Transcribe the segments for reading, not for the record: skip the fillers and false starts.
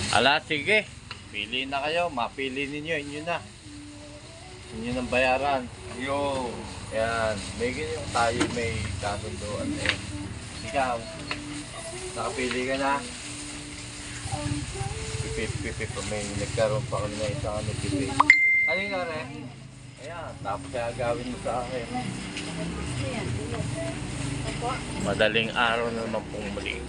Ala, sige. Pili na kayo. Mapili ninyo. Inyo na. Inyo ng bayaran. Yo. Yan. May ganyan tayo may kasunduan eh. Ikaw. Nakapili ka na. Pipip. May nagkaroon pa kami na isang ano pipip. Ano yung nare? Ayan. Tapos kaya gawin mo sa akin. Madaling araw na naman pong muli.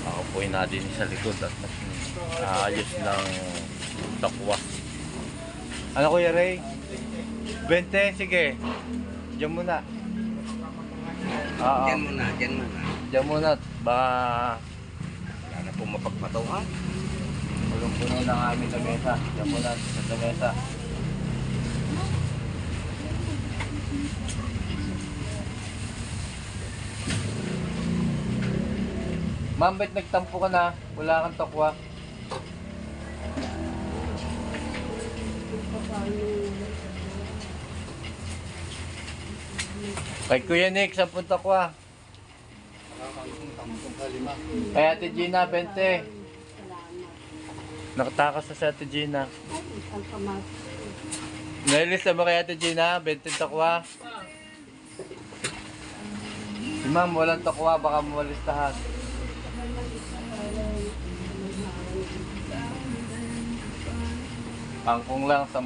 Ako po natin sa likod at ayos ng takwa. Ano Kuya Ray? 20, sige. Diyan muna. Diyan muna. Diyan muna. Baka Wala na pong mapagpatuhan. punong-puno ng aming lamesa. Diyan muna sa lamesa. Ma'am, ba't nagtampo ka na? Wala kang takwa. Kay Kuya Nick, 10 takwa. Kay Ate Gina, 20. Nakatakas na si Ate Gina. Nailista mo kay Ate Gina, 20 takwa. Si ma'am, walang takwa, baka mawalistahan. Kangkong lang, 10.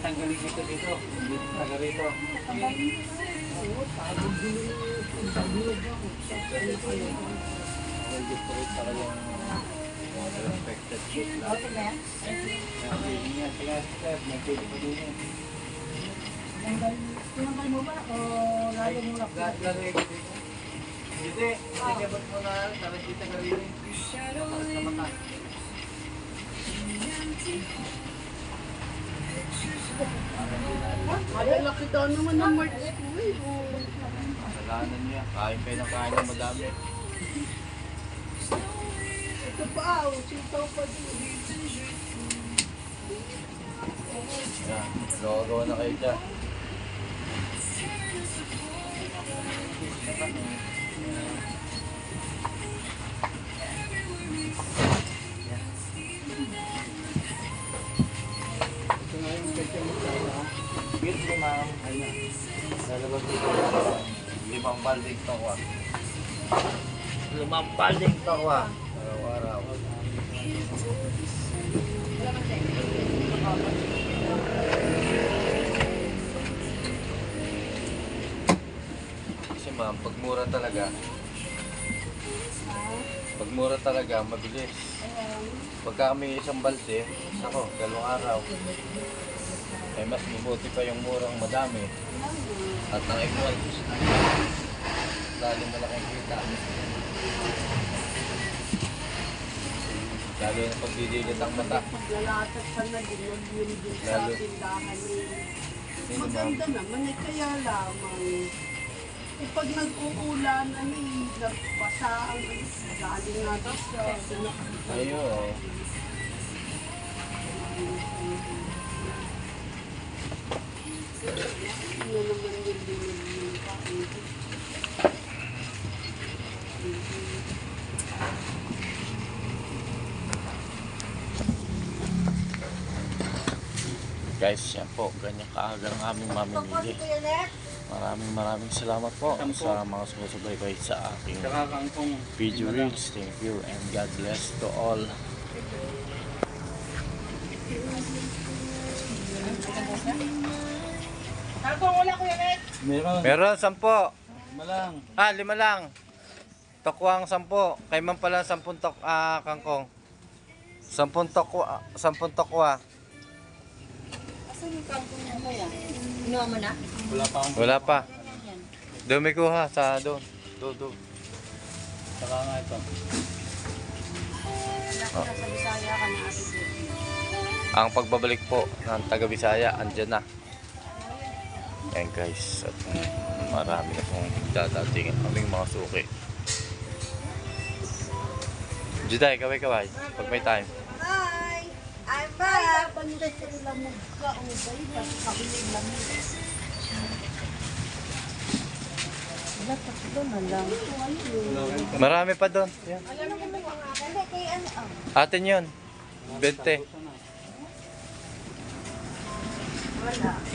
Tanggalin dito dito. Tanggalin dito. Respected food lang. Okay na yan? Tinanggal mo ba o lalo mo lang? Hindi. Tinagabot mo na. Tara dito ka rin. Tapos na mata. Malalaki daw naman ng March. Kasalanan niya. Kain kayo ng kain ng madami. Ito pa, sitaw pa din. Yan. Gawa na kayo dyan. Ito nga yung pwede mo sa Wait mo ma'am. Ayun na. Lalabas dito. 5 balding takwa. 5 balding takwa. Araw-araw. Kasi ma'am, pag mura talaga, mabilis. Pagka may isang balde, ako, 2 araw. Eh, mas mabuti pa yung murang madami. At ang equal, lalo malaking kita. Lalo na pagdidilit ang mata. Maglalatag pa na din, yun din sa Lalo. tindahan Sino, ma'am? maganda naman eh, kaya lamang. Eh pag nag-uulan, nagbasa ang galing nga daw sa Ayo. ano naman yung dinigin pa. Guys, yan po. Ganyan kaaga ang aming mamimili. Maraming salamat po sa mga sumusubaybay sa aking video reels. Thank you and God bless to all. Wala ko yan Meron 10. 5 lang. 5 lang. Tokwang 10. Kay man pala 10 kangkong. 10 tokwa. 10 tokwa. Asan yung kangkong mo yan? Inuha mo na? Wala pa. Doon may kuha sa doon. Doon. Saka nga ito. Nasa Bisaya ka na ate. Ang pagbabalik po ng taga Bisaya, andyan na. Ayan guys, at marami na pong dadating aming mga suki. Juday, kaway-kaway, pag may time. Hi! I'm Ay, back! panday sa lamog ka, o bay, kasi kabiling lamog. Wala, tatlo na lang. Marami pa doon. Yan. Hindi, kay ano? Atin yun. 20. Wala.